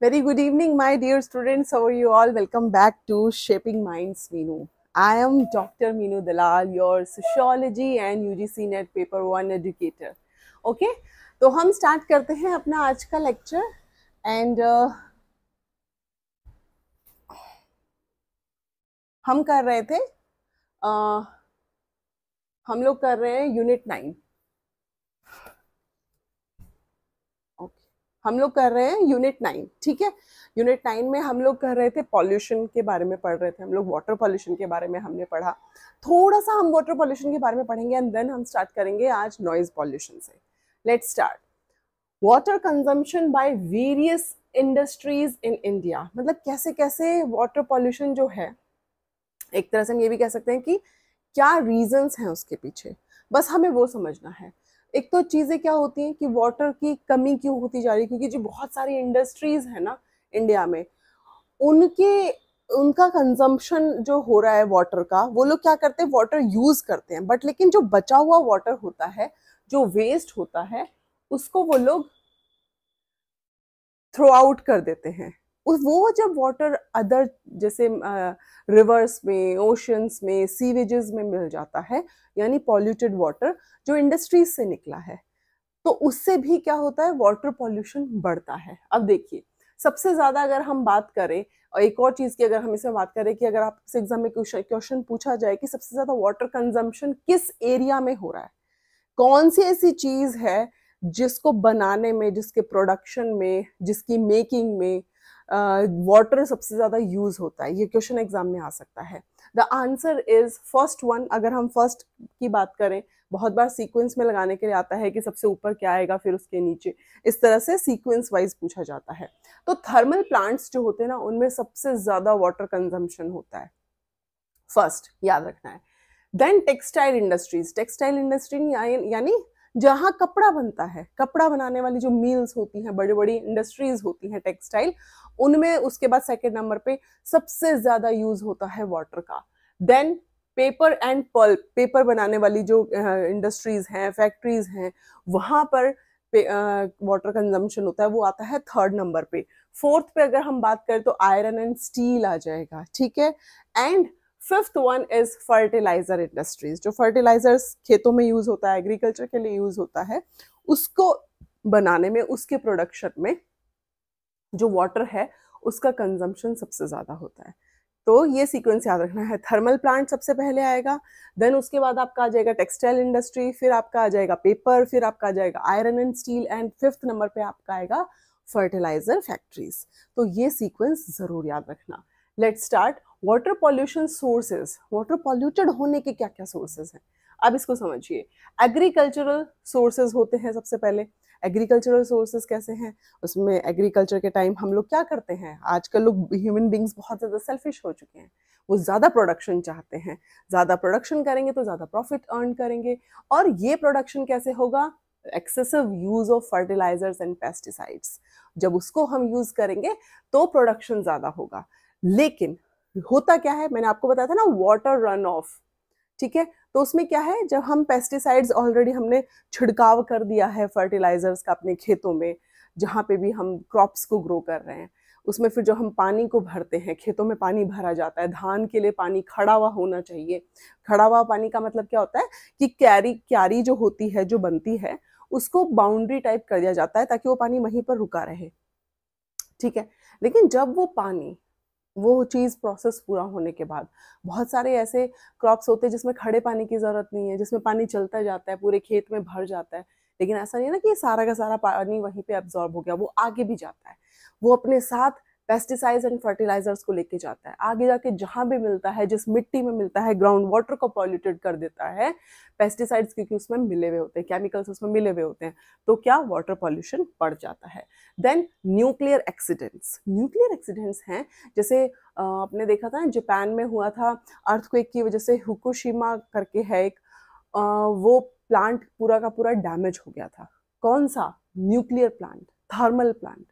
Very good evening, my dear students. How are you all? Welcome back to Shaping Minds, Meenu. I am Dr. Meenu Dalal, your Sociology and UGC Net Paper 1 educator. Okay, तो हम start करते हैं अपना आज का lecture and हम कर रहे थे हम लोग कर रहे हैं यूनिट 9। हम लोग कर रहे हैं यूनिट 9, ठीक है। यूनिट 9 में हम लोग कर रहे थे पॉल्यूशन के बारे में पढ़ रहे थे, हम लोग वाटर पॉल्यूशन के बारे में हमने पढ़ा। थोड़ा सा हम वाटर पॉल्यूशन के बारे में पढ़ेंगे एंड देन हम स्टार्ट करेंगे आज नॉइज पॉल्यूशन से। Let's start. Water consumption by various industries in India, मतलब कैसे कैसे वाटर पॉल्यूशन जो है, एक तरह से हम ये भी कह सकते हैं कि क्या रीजंस हैं उसके पीछे, बस हमें वो समझना है। एक तो चीज़ें क्या होती हैं कि वाटर की कमी क्यों होती जा रही है, क्योंकि जो बहुत सारी इंडस्ट्रीज है ना इंडिया में, उनका कंजम्पशन जो हो रहा है वाटर का, वो लोग क्या करते हैं, वाटर यूज करते हैं, बट लेकिन जो बचा हुआ वाटर होता है, जो वेस्ट होता है, उसको वो लोग थ्रो आउट कर देते हैं। वो जब वाटर अदर जैसे रिवर्स में, ओशंस में, सीवेजेस में मिल जाता है, यानी पॉल्यूटेड वाटर जो इंडस्ट्रीज से निकला है, तो उससे भी क्या होता है, वाटर पॉल्यूशन बढ़ता है। अब देखिए, सबसे ज्यादा अगर हम बात करें, और एक और चीज की अगर हम इसमें बात करें कि अगर आपसे एग्जाम में क्वेश्चन पूछा जाए कि सबसे ज्यादा वाटर कंजम्पशन किस एरिया में हो रहा है, कौन सी ऐसी चीज है जिसको बनाने में, जिसके प्रोडक्शन में, जिसकी मेकिंग में वाटर सबसे ज्यादा यूज होता है, ये क्वेश्चन एग्जाम में आ सकता है। The answer is first one. अगर हम फर्स्ट की बात करें, बहुत बार सीक्वेंस में लगाने के लिए आता है कि सबसे ऊपर क्या आएगा फिर उसके नीचे, इस तरह से सीक्वेंस वाइज पूछा जाता है। तो थर्मल प्लांट्स जो होते हैं ना, उनमें सबसे ज्यादा वाटर कंजम्पशन होता है, फर्स्ट याद रखना है। Then textile industries, textile industry यानी जहां कपड़ा बनता है, कपड़ा बनाने वाली जो मिल्स होती हैं, बड़ी बड़ी इंडस्ट्रीज होती हैं टेक्सटाइल, उनमें उसके बाद सेकेंड नंबर पे सबसे ज्यादा यूज होता है वाटर का। Then paper and pulp, paper बनाने वाली जो इंडस्ट्रीज हैं, फैक्ट्रीज हैं, वहां पर वाटर कंजम्पशन होता है, वो आता है थर्ड नंबर पे। फोर्थ पे अगर हम बात करें तो आयरन एंड स्टील आ जाएगा, ठीक है। And fifth one is fertiliser industries, जो फर्टिलाइजर्स खेतों में यूज होता है, एग्रीकल्चर के लिए यूज होता है, उसको बनाने में, उसके प्रोडक्शन में जो वाटर है उसका कंजम्पशन सबसे ज्यादा होता है। तो ये सीक्वेंस याद रखना है। थर्मल प्लांट सबसे पहले आएगा, देन उसके बाद आपका आ जाएगा टेक्सटाइल इंडस्ट्री, फिर आपका आ जाएगा पेपर, फिर आपका आ जाएगा iron and steel, and fifth number पे आपका आएगा फर्टिलाइजर फैक्ट्रीज। तो ये सीक्वेंस जरूर याद रखना। Let's start. Water pollution sources, water polluted होने के क्या क्या सोर्सेज हैं, अब इसको समझिए। एग्रीकल्चरल सोर्सेज होते हैं सबसे पहले। एग्रीकल्चरल सोर्सेज कैसे हैं, उसमें एग्रीकल्चर के टाइम हम लोग क्या करते हैं, आजकल लोग ह्यूमन बींग्स बहुत ज़्यादा सेल्फिश हो चुके हैं, वो ज़्यादा प्रोडक्शन चाहते हैं, ज़्यादा प्रोडक्शन करेंगे तो ज़्यादा प्रॉफिट अर्न करेंगे, और ये प्रोडक्शन कैसे होगा, excessive use of fertilisers and pesticides, जब उसको हम यूज करेंगे तो प्रोडक्शन ज़्यादा होगा। लेकिन होता क्या है, मैंने आपको बताया था ना, वाटर रन ऑफ, ठीक है। तो उसमें क्या है, जब हम पेस्टिसाइड्स ऑलरेडी हमने छिड़काव कर दिया है फर्टिलाइजर्स का अपने खेतों में, जहाँ पे भी हम क्रॉप्स को ग्रो कर रहे हैं, उसमें फिर जो हम पानी को भरते हैं, खेतों में पानी भरा जाता है, धान के लिए पानी खड़ा हुआ होना चाहिए। खड़ा हुआ पानी का मतलब क्या होता है कि क्यारी जो होती है, जो बनती है, उसको बाउंड्री टाइप कर दिया जाता है ताकि वो पानी वहीं पर रुका रहे, ठीक है। लेकिन जब वो पानी, वो चीज़ प्रोसेस पूरा होने के बाद, बहुत सारे ऐसे क्रॉप्स होते हैं जिसमें खड़े पानी की ज़रूरत नहीं है, जिसमें पानी चलता जाता है, पूरे खेत में भर जाता है। लेकिन ऐसा नहीं है ना कि सारा का सारा पानी वहीं पे एब्जॉर्ब हो गया, वो आगे भी जाता है, वो अपने साथ पेस्टिसाइड्स एंड फर्टिलाइजर्स को लेके जाता है, आगे जाके जहां भी मिलता है, जिस मिट्टी में मिलता है, ग्राउंड वाटर को पॉल्यूटेड कर देता है पेस्टिसाइड्स, क्योंकि उसमें मिले हुए होते हैं, केमिकल्स उसमें मिले हुए होते हैं, तो क्या, वाटर पॉल्यूशन बढ़ जाता है। Then nuclear accidents, nuclear accidents हैं, जैसे आपने देखा था जापान में हुआ था अर्थक्वेक की वजह से, हुकुशिमा करके है एक, वो प्लांट पूरा का पूरा डैमेज हो गया था। कौन सा, nuclear plant, thermal plant.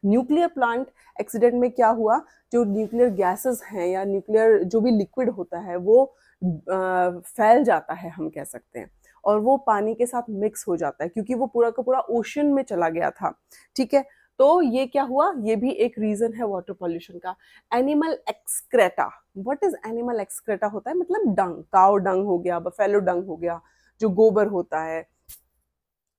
Nuclear plant accident में क्या हुआ, जो न्यूक्लियर गैसेस हैं या न्यूक्लियर जो भी लिक्विड होता है, वो फैल जाता है, हम कह सकते हैं, और वो पानी के साथ मिक्स हो जाता है, क्योंकि वो पूरा का पूरा ओशन में चला गया था, ठीक है। तो ये क्या हुआ, ये भी एक रीजन है वाटर पॉल्यूशन का। Animal excreta, what is animal excreta? होता है मतलब डंग, काउ डंग हो गया, बफेलो डंग हो गया, जो गोबर होता है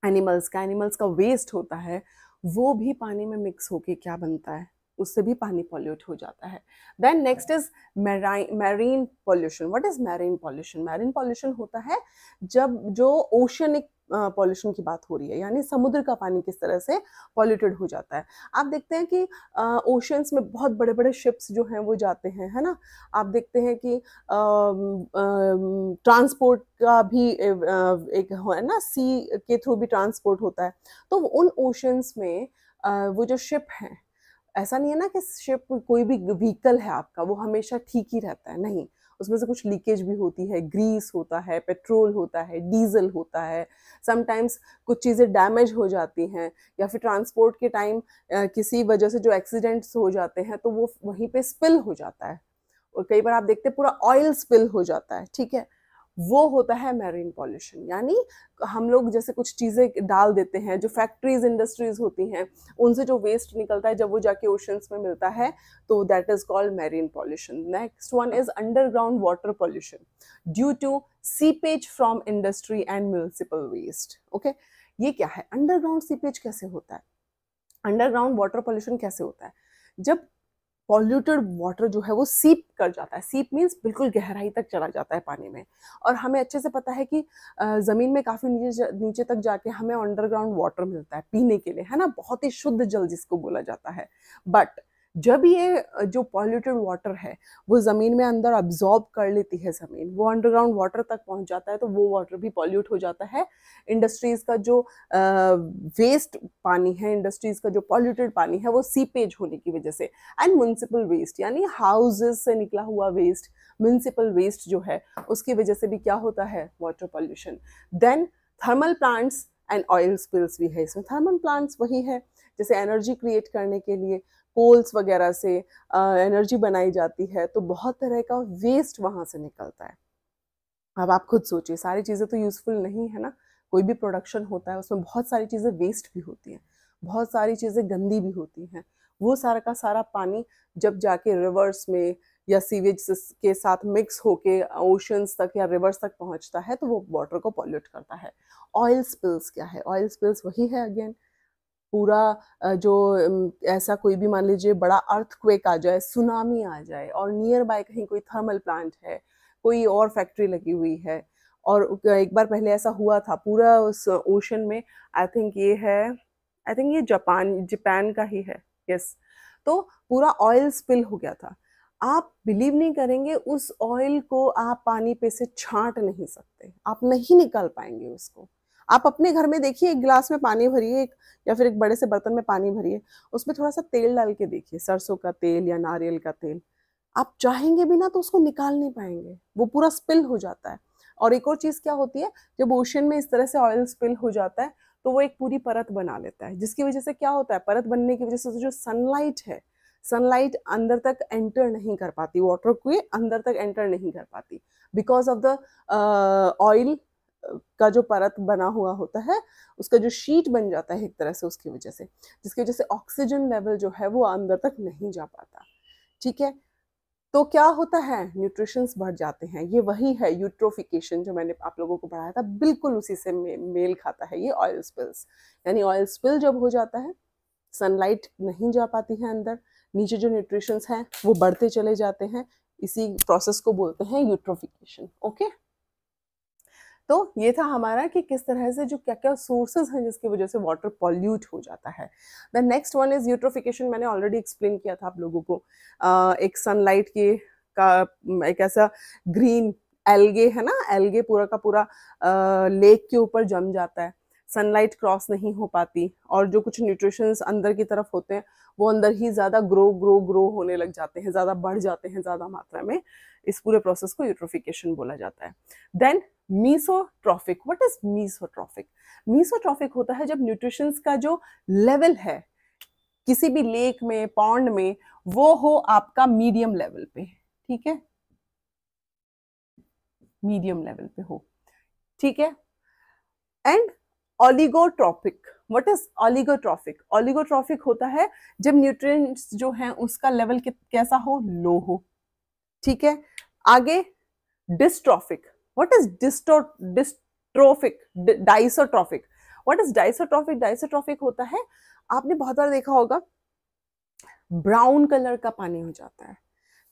एनिमल्स का वेस्ट होता है, वो भी पानी में मिक्स होके क्या बनता है, उससे भी पानी पॉल्यूट हो जाता है। Then next is marine pollution. What is marine pollution? Marine pollution होता है जब जो ओशनिक पॉल्यूशन की बात हो रही है, यानी समुद्र का पानी किस तरह से पॉल्यूटेड हो जाता है। आप देखते हैं कि ओशंस में बहुत बड़े बड़े शिप्स जो हैं वो जाते हैं, है ना। आप देखते हैं कि ट्रांसपोर्ट का भी एक है ना, सी के थ्रू भी ट्रांसपोर्ट होता है। तो उन ओशंस में वो जो शिप हैं, ऐसा नहीं है ना कि शिप कोई भी व्हीकल है आपका वो हमेशा ठीक ही रहता है, नहीं, उसमें से कुछ लीकेज भी होती है, ग्रीस होता है, पेट्रोल होता है, डीजल होता है, समटाइम्स कुछ चीज़ें डैमेज हो जाती हैं, या फिर ट्रांसपोर्ट के टाइम किसी वजह से जो एक्सीडेंट्स हो जाते हैं तो वो वहीं पे स्पिल हो जाता है, और कई बार आप देखते हैं पूरा ऑयल स्पिल हो जाता है, ठीक है। वो होता है मैरीन पॉल्यूशन। यानी हम लोग जैसे कुछ चीज़ें डाल देते हैं, जो फैक्ट्रीज इंडस्ट्रीज होती हैं, उनसे जो वेस्ट निकलता है जब वो जाके ओशंस में मिलता है, तो that is called marine pollution. Next one is underground water pollution due to seepage from industry and municipal waste. Okay, ये क्या है? अंडरग्राउंड सीपेज कैसे होता है, अंडरग्राउंड वाटर पॉल्यूशन कैसे होता है? जब पॉल्यूटेड वाटर जो है वो सीप कर जाता है, सीप मीन्स बिल्कुल गहराई तक चला जाता है पानी में, और हमें अच्छे से पता है कि ज़मीन में काफ़ी नीचे तक जाके हमें अंडरग्राउंड वाटर मिलता है पीने के लिए, है ना, बहुत ही शुद्ध जल जिसको बोला जाता है। बट जब ये जो पॉल्यूटेड वाटर है वो ज़मीन में अंदर अब्जॉर्ब कर लेती है ज़मीन, वो अंडरग्राउंड वाटर तक पहुंच जाता है, तो वो वाटर भी पॉल्यूट हो जाता है। इंडस्ट्रीज़ का जो वेस्ट पानी है, इंडस्ट्रीज़ का जो पॉल्यूटेड पानी है, वो सीपेज होने की वजह से, एंड म्युनिसिपल वेस्ट यानी हाउसेस से निकला हुआ वेस्ट, म्युनिसिपल वेस्ट जो है उसकी वजह से भी क्या होता है, water pollution. Then thermal plants and oil spills भी है इसमें। थर्मल प्लांट्स वही है जैसे एनर्जी क्रिएट करने के लिए कोल्स वगैरह से एनर्जी बनाई जाती है, तो बहुत तरह का वेस्ट वहां से निकलता है। अब आप खुद सोचिए, सारी चीज़ें तो यूज़फुल नहीं है ना, कोई भी प्रोडक्शन होता है उसमें बहुत सारी चीज़ें वेस्ट भी होती हैं, बहुत सारी चीज़ें गंदी भी होती हैं। वो सारा का सारा पानी जब जाके रिवर्स में या सीवेज के साथ मिक्स होके ओशंस तक या रिवर्स तक पहुंचता है, तो वो वाटर को पॉल्यूट करता है। ऑयल स्पिल्स क्या है? ऑयल स्पिल्स वही है अगेन, पूरा जो ऐसा कोई भी मान लीजिए बड़ा अर्थक्वेक आ जाए, सुनामी आ जाए, और नियर बाय कहीं कोई थर्मल प्लांट है, कोई और फैक्ट्री लगी हुई है, और एक बार पहले ऐसा हुआ था पूरा उस ओशन में, आई थिंक ये है, आई थिंक ये जापान का ही है, यस। तो पूरा ऑयल स्पिल हो गया था। आप बिलीव नहीं करेंगे, उस ऑयल को आप पानी पे से छांट नहीं सकते, आप नहीं निकाल पाएंगे उसको। आप अपने घर में देखिए, एक गिलास में पानी भरिए, एक या फिर एक बड़े से बर्तन में पानी भरिए, उसमें थोड़ा सा तेल डाल के देखिए, सरसों का तेल या नारियल का तेल, आप चाहेंगे भी ना तो उसको निकाल नहीं पाएंगे, वो पूरा स्पिल हो जाता है। और एक और चीज क्या होती है, जब ओशन में इस तरह से ऑयल स्पिल हो जाता है तो वो एक पूरी परत बना लेता है, जिसकी वजह से क्या होता है, परत बनने की वजह से जो सनलाइट है, सनलाइट अंदर तक एंटर नहीं कर पाती, वाटर को अंदर तक एंटर नहीं कर पाती, बिकॉज ऑफ द ऑयल का जो परत बना हुआ होता है, उसका जो शीट बन जाता है एक तरह से, उसकी वजह से, जिसकी वजह से ऑक्सीजन लेवल जो है वो अंदर तक नहीं जा पाता, ठीक है। तो क्या होता है, न्यूट्रिशंस बढ़ जाते हैं, ये वही है यूट्रोफिकेशन जो मैंने आप लोगों को पढ़ाया था, बिल्कुल उसी से मेल खाता है ये ऑयल स्पिल्स। यानी ऑयल स्पिल जब हो जाता है, सनलाइट नहीं जा पाती है अंदर, नीचे जो न्यूट्रिशंस हैं वो बढ़ते चले जाते हैं, इसी प्रोसेस को बोलते हैं यूट्रोफिकेशन। ओके, तो ये था हमारा कि किस तरह से जो क्या क्या सोर्सेज हैं जिसकी वजह से वाटर पॉल्यूट हो जाता है। The next one is eutrophication, मैंने ऑलरेडी एक्सप्लेन किया था आप लोगों को। एक सनलाइट के का एक ऐसा ग्रीन एल्गे है ना, एल्गे पूरा का पूरा लेक के ऊपर जम जाता है, सनलाइट क्रॉस नहीं हो पाती, और जो कुछ न्यूट्रिशंस अंदर की तरफ होते हैं वो अंदर ही ज़्यादा ग्रो होने लग जाते हैं, ज़्यादा बढ़ जाते हैं ज़्यादा मात्रा में। इस पूरे प्रोसेस को यूट्रोफिकेशन बोला जाता है। Then mesotrophic, what is mesotrophic? Mesotrophic होता है जब न्यूट्रिशंस का जो लेवल है किसी भी लेक में, पॉन्ड में, वो हो आपका मीडियम लेवल पे, ठीक है, मीडियम लेवल पे हो, ठीक है। And oligotrophic, what is oligotrophic? Oligotrophic होता है जब न्यूट्रिएंट्स जो हैं उसका लेवल कैसा हो, लो हो, ठीक है। आगे dystrophic, what is dystrophic, dystrophic, what is dystrophic? Dystrophic होता है, आपने बहुत बार देखा होगा, ब्राउन कलर का पानी हो जाता है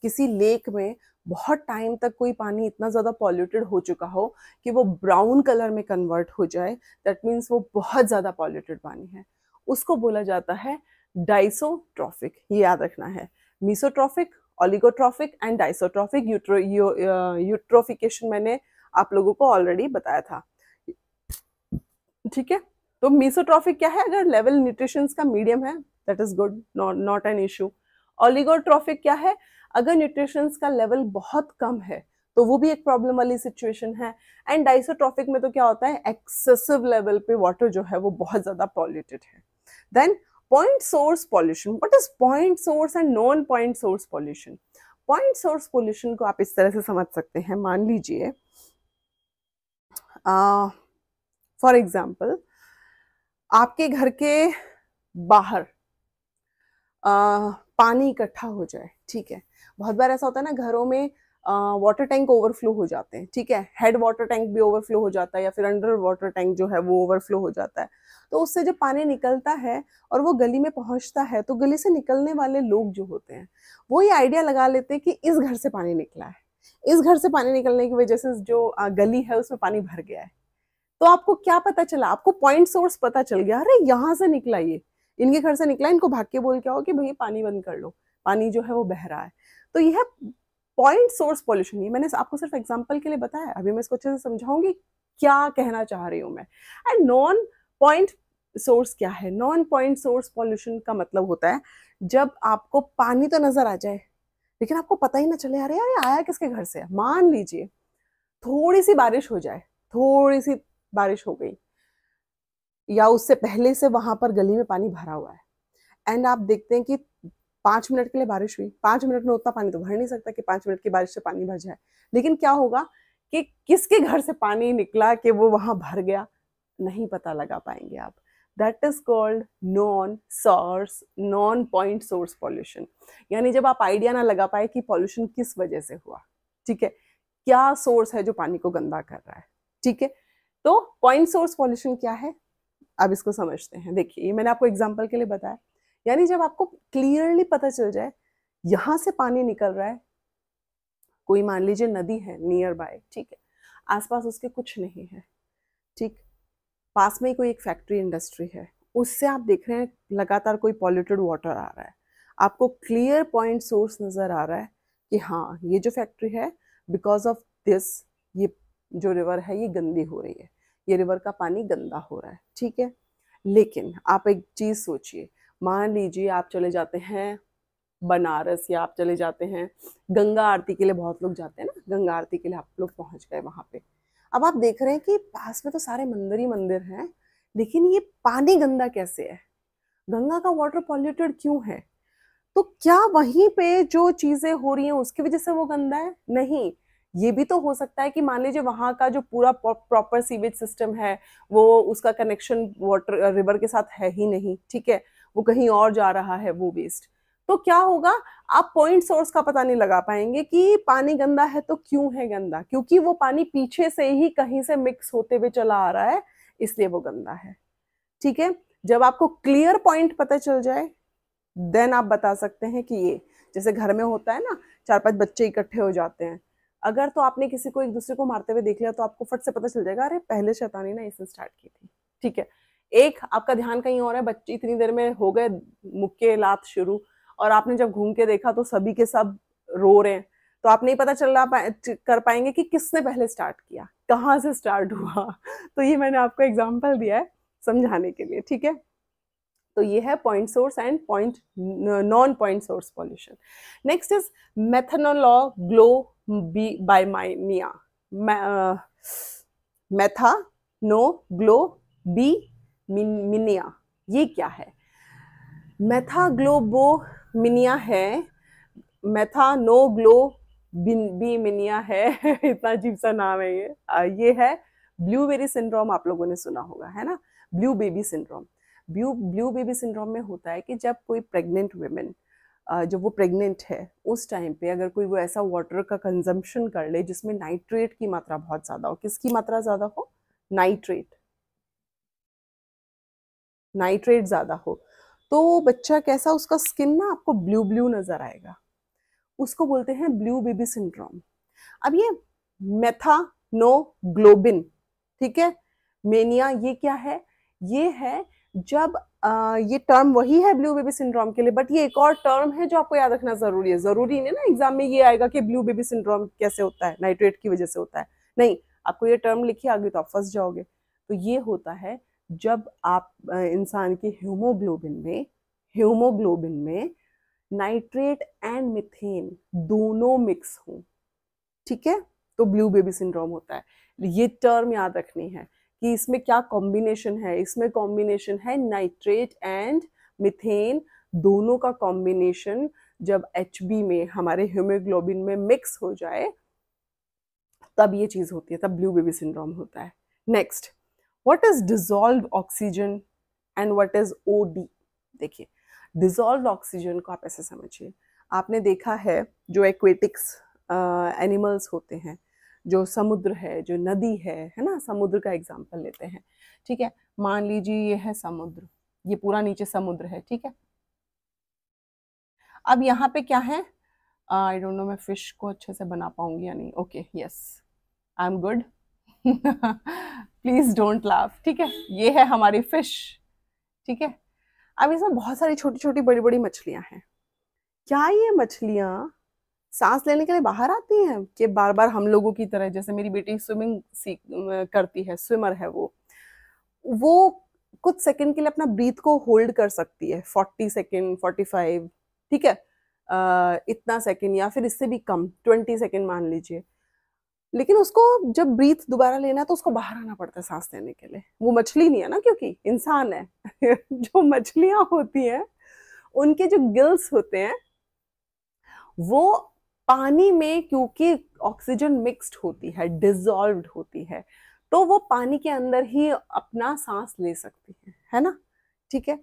किसी लेक में, बहुत टाइम तक कोई पानी इतना ज़्यादा पॉल्यूटेड हो चुका हो कि वो ब्राउन कलर में कन्वर्ट हो जाए, दैट मीन्स वो बहुत ज़्यादा पॉल्यूटेड पानी है, उसको बोला जाता है डाइसोट्रॉफिक। ये याद रखना है, मीसोट्रॉफिक, ऑलिगोट्रॉफिक एंड डाइसोट्रॉफिक। यूट्रोफिकेशन मैंने आप लोगों को ऑलरेडी बताया था, ठीक है। तो मीसोट्रॉफिक क्या है? अगर लेवल न्यूट्रिशंस का मीडियम है, that is good, not an issue. Oligotrophic क्या है? अगर न्यूट्रिशंस का लेवल बहुत कम है तो वो भी एक प्रॉब्लम वाली सिचुएशन है। एंड डाइसोट्रॉफिक में तो क्या होता है, एक्सेसिव लेवल पे वाटर जो है वो बहुत ज्यादा पॉल्यूटेड है। Then point source pollution, what is point source and non point source pollution? Point source pollution को आप इस तरह से समझ सकते हैं, मान लीजिए फॉर एग्जाम्पल आपके घर के बाहर पानी इकट्ठा हो जाए, ठीक है। बहुत बार ऐसा होता है ना, घरों में वाटर टैंक ओवरफ्लो हो जाते हैं, ठीक है, हेड वाटर टैंक भी ओवरफ्लो हो जाता है या फिर अंडर वाटर टैंक जो है वो ओवरफ्लो हो जाता है। तो उससे जब पानी निकलता है और वो गली में पहुंचता है तो गली से निकलने वाले लोग जो होते हैं वो ये आइडिया लगा लेते हैं कि इस घर से पानी निकला है, इस घर से पानी निकलने की वजह से जो गली है उसमें पानी भर गया है। तो आपको क्या पता चला? आपको पॉइंट सोर्स पता चल गया, अरे यहाँ से निकला, ये इनके घर से निकला, इनको भाग के बोल के आओ कि भैया पानी बंद कर लो, पानी जो है वो बह रहा है। तो यह पॉइंट सोर्स पॉल्यूशन, ये मैंने आपको सिर्फ एग्जांपल के लिए बताया, अभी मैं इसको अच्छे से समझाऊंगी क्या कहना चाह रही हूँ मैं। एंड नॉन पॉइंट सोर्स क्या है? नॉन पॉइंट सोर्स पॉल्यूशन का मतलब होता है जब आपको पानी तो नजर आ जाए लेकिन आपको पता ही ना चले, अरे यार ये आया किसके घर से है। मान लीजिए थोड़ी सी बारिश हो जाए, थोड़ी सी बारिश हो गई या उससे पहले से वहां पर गली में पानी भरा हुआ है, एंड आप देखते हैं कि 5 मिनट के लिए बारिश हुई, 5 मिनट में उतना पानी तो भर नहीं सकता कि 5 मिनट की बारिश से पानी भर जाए, लेकिन क्या होगा कि किसके घर से पानी निकला कि वो वहां भर गया, नहीं पता लगा पाएंगे आप। That is called non point source pollution. यानी जब आप आइडिया ना लगा पाए कि पॉल्यूशन किस वजह से हुआ, ठीक है, क्या सोर्स है जो पानी को गंदा कर रहा है, ठीक है। तो पॉइंट सोर्स पॉल्यूशन क्या है, अब इसको समझते हैं। देखिए ये मैंने आपको एग्जांपल के लिए बताया, यानी जब आपको क्लियरली पता चल जाए यहां से पानी निकल रहा है, कोई मान लीजिए नदी है नियर बाय, ठीक है, आसपास उसके कुछ नहीं है, ठीक, पास में ही कोई एक फैक्ट्री इंडस्ट्री है, उससे आप देख रहे हैं लगातार कोई पॉल्यूटेड वाटर आ रहा है, आपको क्लियर पॉइंट सोर्स नजर आ रहा है कि हाँ ये जो फैक्ट्री है बिकॉज ऑफ दिस ये जो रिवर है ये गंदी हो रही है, ये रिवर का पानी गंदा हो रहा है, ठीक है। लेकिन आप एक चीज सोचिए, मान लीजिए आप चले जाते हैं बनारस या आप चले जाते हैं गंगा आरती के लिए, बहुत लोग जाते हैं ना गंगा आरती के लिए, आप लोग पहुंच गए वहां पे, अब आप देख रहे हैं कि पास में तो सारे मंदिर ही मंदिर हैं, लेकिन ये पानी गंदा कैसे है, गंगा का वाटर पॉल्यूटेड क्यों है? तो क्या वहीं पे जो चीजें हो रही हैं उसकी वजह से वो गंदा है? नहीं, ये भी तो हो सकता है कि मान लीजिए वहां का जो पूरा प्रॉपर सीवेज सिस्टम है वो उसका कनेक्शन वाटर रिवर के साथ है ही नहीं, ठीक है, वो कहीं और जा रहा है वो वेस्ट। तो क्या होगा, आप पॉइंट सोर्स का पता नहीं लगा पाएंगे कि पानी गंदा है तो क्यों है गंदा, क्योंकि वो पानी पीछे से ही कहीं से मिक्स होते हुए चला आ रहा है, इसलिए वो गंदा है, ठीक है। जब आपको क्लियर पॉइंट पता चल जाए देन आप बता सकते हैं कि ये, जैसे घर में होता है ना 4-5 बच्चे इकट्ठे हो जाते हैं, अगर तो आपने किसी को एक दूसरे को मारते हुए देख लिया तो आपको फट से पता चल जाएगा अरे पहले शैतानी ना इसने स्टार्ट की थी, ठीक है। एक आपका ध्यान कहीं और है, बच्चे इतनी देर में हो गए मुक्के लात शुरू, और आपने जब घूम के देखा तो सभी के सब रो रहे हैं, तो आप नहीं पता चल रहा कर पाएंगे कि किसने पहले स्टार्ट किया, कहाँ से स्टार्ट हुआ। तो ये मैंने आपको एग्जाम्पल दिया है समझाने के लिए, ठीक है। तो ये है point source and point non point source pollution. Next is methaemoglobinaemia, methaemoglobinaemia, ये क्या है? मेथाग्लोबोमिनिया है, मेथानोग्लोबिमिनिया है इतना अजीब सा नाम है ये है ब्लूबेरी सिंड्रोम, आप लोगों ने सुना होगा है ना, blue baby syndrome. Blue baby syndrome में होता है कि जब कोई प्रेग्नेंट वुमेन, जब वो प्रेग्नेंट है उस टाइम पे अगर कोई वो ऐसा वाटर का कंजम्पशन कर ले जिसमें नाइट्रेट की मात्रा बहुत ज़्यादा हो। किसकी मात्रा ज़्यादा हो? नाइट्रेट, नाइट्रेट ज़्यादा हो, तो वो बच्चा कैसा, उसका स्किन ना आपको ब्लू ब्लू नज़र आएगा। उसको बोलते हैं ब्लू बेबी सिंड्रोम। अब ये मेथानोग्लोबिन, ठीक है, मेनिया, ये क्या है? ये है जब ये टर्म वही है ब्लू बेबी सिंड्रोम के लिए, बट ये एक और टर्म है जो आपको याद रखना जरूरी है। जरूरी नहीं ना एग्जाम में ये आएगा कि ब्लू बेबी सिंड्रोम कैसे होता है, नाइट्रेट की वजह से होता है, नहीं, आपको ये टर्म लिखिए आगे तो आप फंस जाओगे। तो ये होता है जब आप इंसान के ह्यूमोग्लोबिन में नाइट्रेट एंड मिथेन दोनों मिक्स हों, ठीक है, तो ब्लू बेबी सिंड्रोम होता है। ये टर्म याद रखनी है कि इसमें क्या कॉम्बिनेशन है। इसमें कॉम्बिनेशन है नाइट्रेट एंड मिथेन, दोनों का कॉम्बिनेशन जब HB में, हमारे हीमोग्लोबिन में मिक्स हो जाए तब ये चीज होती है, तब ब्लू बेबी सिंड्रोम होता है। Next, what is dissolved oxygen and what is OD? देखिए, डिसॉल्व्ड ऑक्सीजन को आप ऐसे समझिए, आपने देखा है जो एक्वेटिक्स एनिमल्स होते हैं, जो समुद्र है, जो नदी है ना, समुद्र का एग्जांपल लेते हैं, ठीक है, मान लीजिए ये है समुद्र, ये पूरा नीचे समुद्र है, ठीक है। अब यहाँ पे क्या है, आई डोंट नो मैं फिश को अच्छे से बना पाऊंगी या नहीं। Okay, yes, I am good, please don't laugh, ठीक है, ये है हमारी फिश, ठीक है। अब इसमें बहुत सारी छोटी छोटी बड़ी बड़ी मछलियां हैं। क्या ये मछलियां सांस लेने के लिए बाहर आती हैं कि बार बार हम लोगों की तरह, जैसे मेरी बेटी स्विमिंग सीख करती है, स्विमर है वो कुछ सेकंड के लिए अपना ब्रीथ को होल्ड कर सकती है, 40 सेकंड, 45, ठीक है, इतना सेकंड या फिर इससे भी कम, 20 सेकंड मान लीजिए। लेकिन उसको जब ब्रीथ दोबारा लेना है तो उसको बाहर आना पड़ता है सांस लेने के लिए। वो मछली नहीं है ना, क्योंकि इंसान है। जो मछलियां होती हैं उनके जो गिल्स होते हैं वो पानी में, क्योंकि ऑक्सीजन मिक्स्ड होती है, डिसॉल्व्ड होती है, तो वो पानी के अंदर ही अपना सांस ले सकती है ना, ठीक है।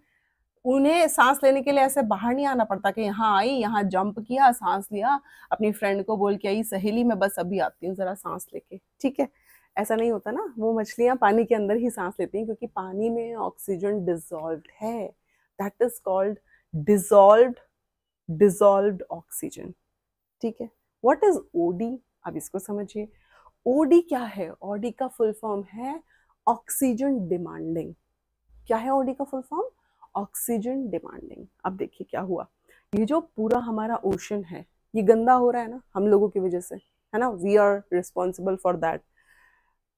उन्हें सांस लेने के लिए ऐसे बाहर नहीं आना पड़ता कि यहाँ आई, यहाँ जंप किया, सांस लिया, अपनी फ्रेंड को बोल के आई सहेली मैं बस अभी आती हूँ जरा सांस लेके, ठीक है, ऐसा नहीं होता ना। वो मछलियां पानी के अंदर ही सांस लेती हैं क्योंकि पानी में ऑक्सीजन डिसॉल्व्ड है, that is called dissolved oxygen, ठीक है। What is OD? अब इसको समझिए, OD क्या है? OD का फुल फॉर्म है ऑक्सीजन डिमांडिंग। क्या है OD का फुल फॉर्म? Oxygen demanding. अब देखिए क्या हुआ, ये जो पूरा हमारा ओशन है ये गंदा हो रहा है ना हम लोगों की वजह से, है ना, we are responsible for that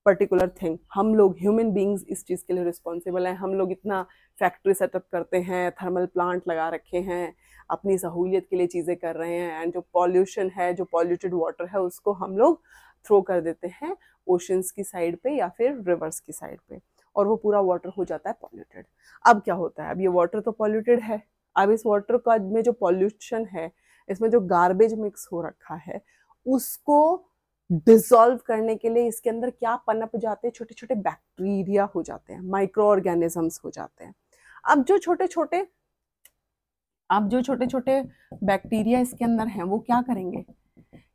particular thing. हम लोग ह्यूमन बींग्स इस चीज के लिए रिस्पॉन्सिबल हैं। हम लोग इतना फैक्ट्री सेटअप करते हैं, थर्मल प्लांट लगा रखे हैं, अपनी सहूलियत के लिए चीजें कर रहे हैं, एंड जो पॉल्यूशन है, जो पॉल्यूटेड वाटर है, उसको हम लोग थ्रो कर देते हैं ओशंस की साइड पे या फिर रिवर्स की साइड पे, और वो पूरा वाटर हो जाता है पॉल्यूटेड। अब क्या होता है, अब ये वाटर तो पॉल्यूटेड है, अब इस वाटर का में जो पॉल्यूशन है, इसमें जो गार्बेज मिक्स हो रखा है, उसको डिसॉल्व करने के लिए इसके अंदर क्या पनप जाते हैं, छोटे छोटे बैक्टीरिया हो जाते हैं, माइक्रो ऑर्गेनिजम्स हो जाते हैं। अब जो छोटे छोटे बैक्टीरिया इसके अंदर हैं वो क्या करेंगे,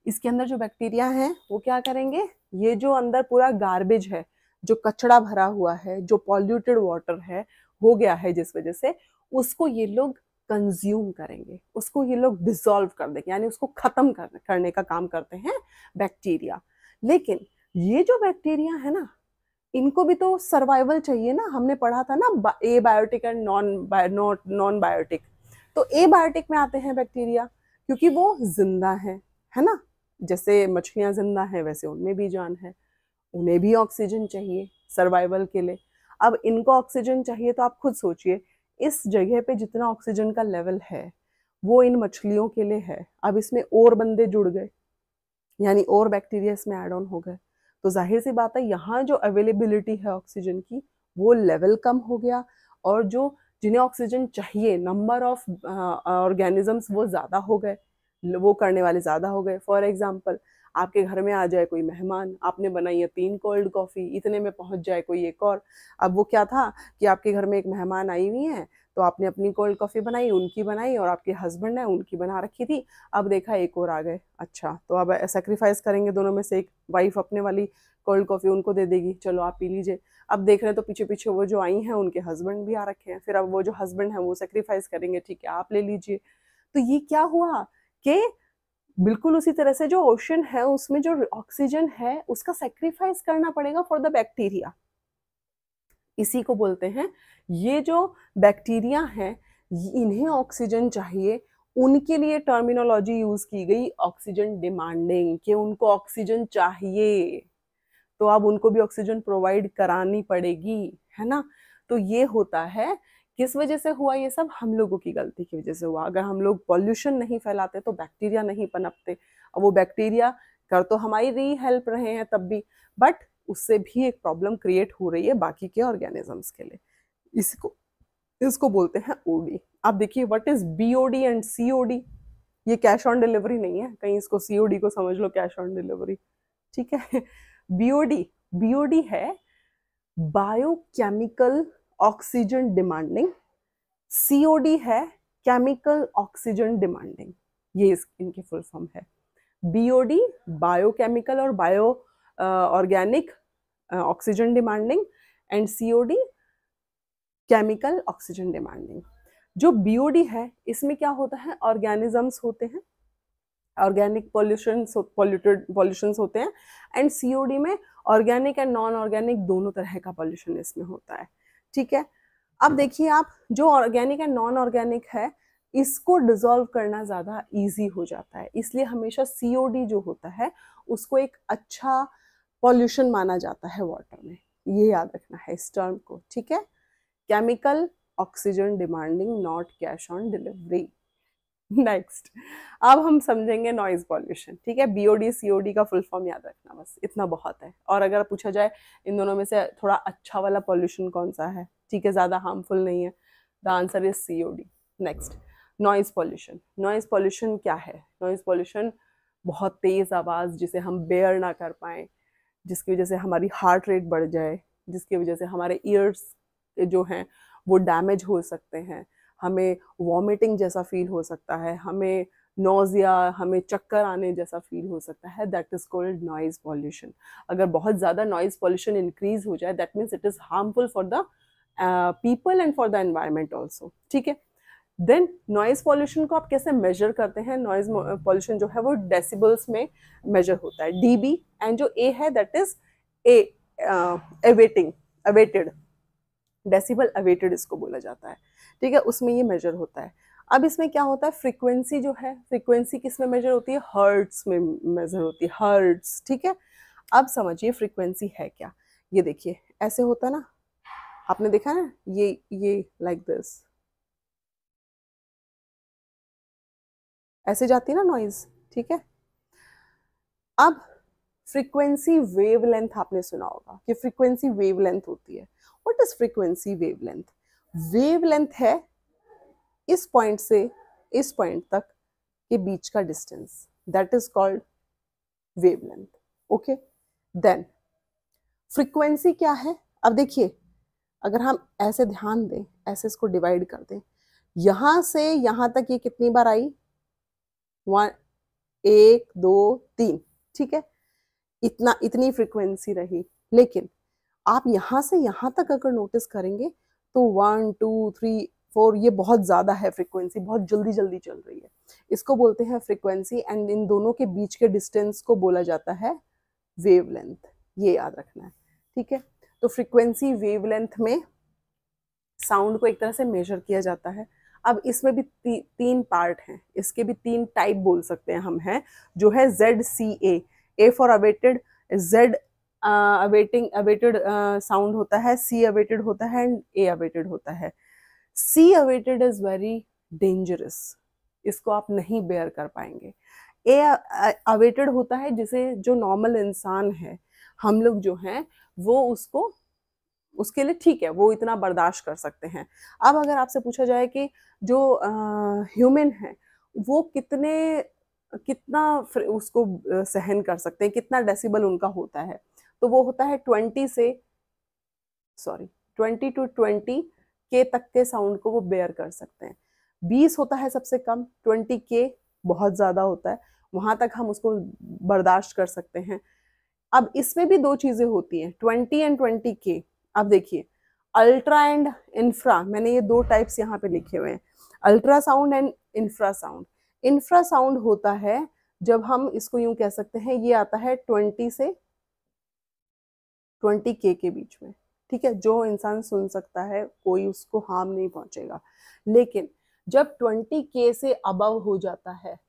इसके अंदर जो बैक्टीरिया हैं वो क्या करेंगे, ये जो अंदर पूरा गार्बेज है, जो कचरा भरा हुआ है, जो पॉल्यूटेड वाटर है हो गया है जिस वजह से, उसको ये लोग कंज्यूम करेंगे, उसको ये लोग डिसॉल्व कर देंगे, यानी उसको खत्म करने का काम करते हैं बैक्टीरिया। लेकिन ये जो बैक्टीरिया है ना, इनको भी तो सर्वाइवल चाहिए ना, हमने पढ़ा था ना ए बायोटिक एंड नॉन बायोटिक। तो ए बायोटिक में आते हैं बैक्टीरिया क्योंकि वो जिंदा है ना, जैसे मछलियां जिंदा हैं वैसे उनमें भी जान है, उन्हें भी ऑक्सीजन चाहिए सर्वाइवल के लिए। अब इनको ऑक्सीजन चाहिए तो आप खुद सोचिए, इस जगह पे जितना ऑक्सीजन का लेवल है वो इन मछलियों के लिए है, अब इसमें और बंदे जुड़ गए, यानी और बैक्टीरिया इसमें ऐड ऑन हो गए, तो जाहिर सी बात है यहाँ जो अवेलेबिलिटी है ऑक्सीजन की वो लेवल कम हो गया, और जो जिन्हें ऑक्सीजन चाहिए, नंबर ऑफ ऑर्गेनिजम्स वो ज़्यादा हो गए, वो करने वाले ज़्यादा हो गए। फॉर एग्जाम्पल, आपके घर में आ जाए कोई मेहमान, आपने बनाई है 3 कोल्ड कॉफ़ी, इतने में पहुँच जाए कोई एक और। अब वो क्या था कि आपके घर में एक मेहमान आई हुई हैं, तो आपने अपनी कोल्ड कॉफ़ी बनाई, उनकी बनाई और आपके हस्बैंड है उनकी बना रखी थी। अब देखा एक और आ गए, अच्छा तो अब सैक्रिफाइस करेंगे दोनों में से एक, वाइफ़ अपने वाली कोल्ड कॉफ़ी उनको दे देगी, चलो आप पी लीजिए। अब देख रहे हैं तो पीछे-पीछे वो जो आई हैं उनके हस्बैंड भी आ रखे हैं, फिर अब वो जो हस्बैंड हैं वो सैक्रिफाइस करेंगे, ठीक है आप ले लीजिए। तो ये क्या हुआ कि बिल्कुल उसी तरह से जो ओशन है उसमें जो ऑक्सीजन है उसका सैक्रिफाइस करना पड़ेगा फॉर द बैक्टीरिया। इसी को बोलते हैं, ये जो बैक्टीरिया हैं इन्हें ऑक्सीजन चाहिए, उनके लिए टर्मिनोलॉजी यूज की गई ऑक्सीजन डिमांडिंग, कि उनको ऑक्सीजन चाहिए, तो अब उनको भी ऑक्सीजन प्रोवाइड करानी पड़ेगी, है ना। तो ये होता है, किस वजह से हुआ ये सब, हम लोगों की गलती की वजह से हुआ। अगर हम लोग पॉल्यूशन नहीं फैलाते तो बैक्टीरिया नहीं पनपते। अब वो बैक्टीरिया कर तो हमारी हेल्प रहे हैं तब भी, बट उससे भी एक प्रॉब्लम क्रिएट हो रही है बाकी के ऑर्गेनिजम्स के लिए। इसको इसको बोलते हैं ओडी। आप देखिए what is BOD and COD, ये कैश ऑन डिलीवरी नहीं है, कहीं इसको सीओडी को समझ लो कैश ऑन डिलीवरी, ठीक है। बीओडी, बीओडी है बायोकेमिकल ऑक्सीजन डिमांडिंग, सीओडी है केमिकल ऑक्सीजन डिमांडिंग, ये इनकी फुल फॉर्म है। बीओडी बायोकेमिकल और bio organic oxygen demanding, and COD chemical oxygen demanding. जो बीओडी है इसमें क्या होता है, ऑर्गेनिजम्स होते हैं, ऑर्गेनिक पॉल्यूशंस होते हैं, एंड सीओडी में ऑर्गेनिक एंड नॉन ऑर्गेनिक दोनों तरह का पॉल्यूशन इसमें होता है, ठीक है। अब देखिए आप, जो ऑर्गेनिक एंड नॉन ऑर्गेनिक है इसको डिसॉल्व करना ज़्यादा इजी हो जाता है, इसलिए हमेशा सीओडी जो होता है उसको एक अच्छा पॉल्यूशन माना जाता है वाटर में, ये याद रखना है इस टर्म को, ठीक है। Chemical oxygen demanding, not cash on delivery. Next, अब हम समझेंगे नॉइज पॉल्यूशन, ठीक है। बीओडी सीओडी का फुल फॉर्म याद रखना, बस इतना बहुत है। और अगर पूछा जाए इन दोनों में से थोड़ा अच्छा वाला पॉल्यूशन कौन सा है, ठीक है, ज़्यादा हार्मफुल नहीं है, the answer is COD. Next, noise pollution. Noise pollution क्या है, नॉइज पॉल्यूशन बहुत तेज़ आवाज़ जिसे हम बेयर ना कर पाएँ, जिसकी वजह से हमारी हार्ट रेट बढ़ जाए, जिसकी वजह से हमारे ईयर्स जो हैं वो डैमेज हो सकते हैं, हमें वॉमिटिंग जैसा फील हो सकता है, हमें नोजिया, हमें चक्कर आने जैसा फील हो सकता है, that is called noise pollution. अगर बहुत ज़्यादा नॉइज पॉल्यूशन इंक्रीज हो जाए that means it is harmful for the people and for the environment also, ठीक है। देन नॉइज पॉल्यूशन को आप कैसे मेजर करते हैं, नॉइज पॉल्यूशन जो है वो डेसिबल्स में मेजर होता है, डीबी, एंड जो ए है that is awaited decibel awaited इसको बोला जाता है, ठीक है, उसमें ये मेजर होता है। अब इसमें क्या होता है, फ्रीक्वेंसी जो है, फ्रीक्वेंसी किस में मेजर होती है, हर्ट्स में मेजर होती है, हर्ट्स, ठीक है। अब समझिए फ्रीक्वेंसी है क्या, ये देखिए ऐसे होता है ना, आपने देखा ना, ये लाइक दिस ऐसे जाती है ना नॉइज, ठीक है। अब फ्रीक्वेंसी वेवलेंथ आपने सुना होगा कि फ्रीक्वेंसी वेवलेंथ होती है। What is frequency wavelength, wavelength है इस पॉइंट से इस पॉइंट तक के बीच का distance, that is called wavelength, okay. Then frequency क्या है, अब देखिए अगर हम ऐसे ध्यान दें, ऐसे इसको डिवाइड कर दें, यहां से यहां तक ये कितनी बार आई, 1 1 2 3, ठीक है, इतनी फ्रीक्वेंसी रही। लेकिन आप यहां से यहां तक अगर नोटिस करेंगे तो 1 2 3 4 ये बहुत ज्यादा है, फ्रीक्वेंसी बहुत जल्दी जल्दी चल रही है, इसको बोलते हैं फ्रीक्वेंसी, एंड इन दोनों के बीच के डिस्टेंस को बोला जाता है वेवलेंथ, ये याद रखना है, ठीक है। तो फ्रीक्वेंसी वेवलेंथ में साउंड को एक तरह से मेजर किया जाता है। अब इसमें भी तीन पार्ट हैं, इसके भी 3 टाइप बोल सकते हैं हम, हैं जो है ZCA, A for awaited, Z awaited sound होता है, सी अवेटेड होता है, एंड ए अवेटेड होता है। सी अवेटेड इज वेरी डेंजरस, इसको आप नहीं बेयर कर पाएंगे। ए अवेटेड होता है जिसे, जो नॉर्मल इंसान है, हम लोग जो हैं वो उसको, उसके लिए ठीक है, वो इतना बर्दाश्त कर सकते हैं। अब अगर आपसे पूछा जाए कि जो ह्यूमन है वो कितने कितना उसको सहन कर सकते हैं, कितना डेसिबल उनका होता है। तो वो होता है 20 टू 20 के तक के साउंड को वो बेयर कर सकते हैं। 20 होता है सबसे कम, 20 के बहुत ज़्यादा होता है, वहाँ तक हम उसको बर्दाश्त कर सकते हैं। अब इसमें भी दो चीज़ें होती हैं, 20 एंड 20 के। अब देखिए, अल्ट्रा एंड इंफ्रा, मैंने ये दो टाइप्स यहाँ पे लिखे हुए हैं, अल्ट्रासाउंड एंड इंफ्रासाउंड। इंफ्रासाउंड होता है जब हम इसको यूं कह सकते हैं, ये आता है 20 से 20 के बीच में, ठीक है, जो इंसान सुन सकता है, कोई उसको हार्म नहीं पहुंचेगा। लेकिन जब 20 के से अबव हो जाता है,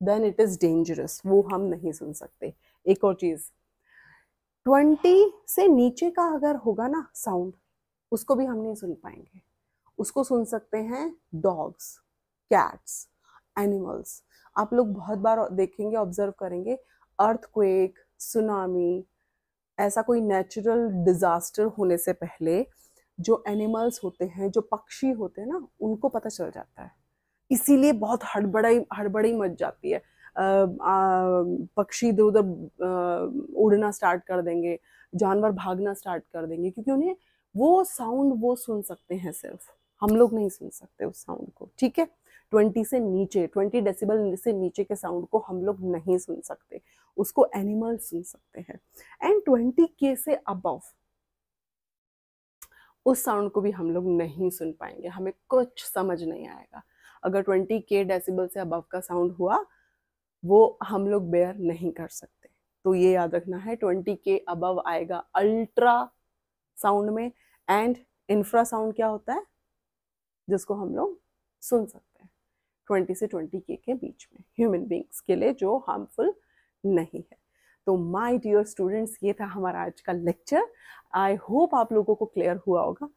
देन इट इज डेंजरस, वो हम नहीं सुन सकते। एक और चीज, 20 से नीचे का अगर होगा ना साउंड, उसको भी हम नहीं सुन पाएंगे। उसको सुन सकते हैं डॉग्स, कैट्स, एनिमल्स। आप लोग बहुत बार देखेंगे, ऑब्जर्व करेंगे, अर्थक्वेक, सुनामी, ऐसा कोई नेचुरल डिजास्टर होने से पहले जो एनिमल्स होते हैं, जो पक्षी होते हैं ना, उनको पता चल जाता है। इसीलिए बहुत हड़बड़ी मच जाती है। पक्षी इधर उधर उड़ना स्टार्ट कर देंगे, जानवर भागना स्टार्ट कर देंगे, क्योंकि उन्हें वो साउंड वो सुन सकते हैं, सिर्फ हम लोग नहीं सुन सकते उस साउंड को, ठीक है। 20 से नीचे, 20 डेसिबल से नीचे के साउंड को हम लोग नहीं सुन सकते, उसको एनिमल सुन सकते हैं। एंड 20 के से अबव उस साउंड को भी हम लोग नहीं सुन पाएंगे, हमें कुछ समझ नहीं आएगा। अगर 20 के डेसिबल से अबव का साउंड हुआ, वो हम लोग बेयर नहीं कर सकते। तो ये याद रखना है, 20 के अबव आएगा अल्ट्रा साउंड में, एंड इंफ्रा साउंड क्या होता है, जिसको हम लोग सुन सकते हैं 20 से 20 के बीच में, ह्यूमन बींग्स के लिए जो हार्मफुल नहीं है। तो माय डियर स्टूडेंट्स, ये था हमारा आज का लेक्चर। आई होप आप लोगों को क्लियर हुआ होगा।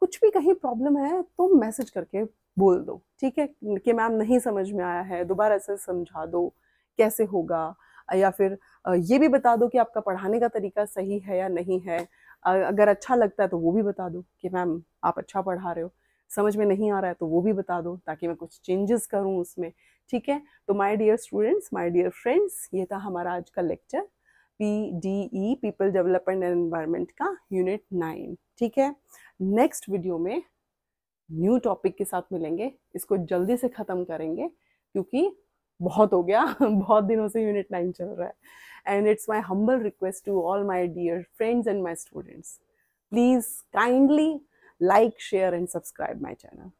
कुछ भी कहीं प्रॉब्लम है तो मैसेज करके बोल दो, ठीक है, कि मैम नहीं समझ में आया है, दोबारा से समझा दो कैसे होगा, या फिर ये भी बता दो कि आपका पढ़ाने का तरीका सही है या नहीं है। अगर अच्छा लगता है तो वो भी बता दो कि मैम आप अच्छा पढ़ा रहे हो, समझ में नहीं आ रहा है तो वो भी बता दो, ताकि मैं कुछ चेंजेस करूँ उसमें, ठीक है। तो my dear students, my dear friends, ये था हमारा आज का lecture, PDE, people development and environment का यूनिट 9, ठीक है। नेक्स्ट वीडियो में न्यू टॉपिक के साथ मिलेंगे, इसको जल्दी से ख़त्म करेंगे क्योंकि बहुत हो गया बहुत दिनों से यूनिट 9 चल रहा है। And it's my humble request to all my dear friends and my students, please kindly like, share and subscribe my channel,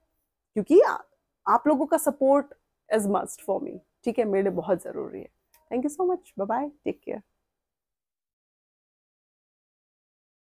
क्योंकि आप लोगों का support is must for me, ठीक है, मेरे लिए बहुत ज़रूरी है। Thank you so much, bye bye, take care.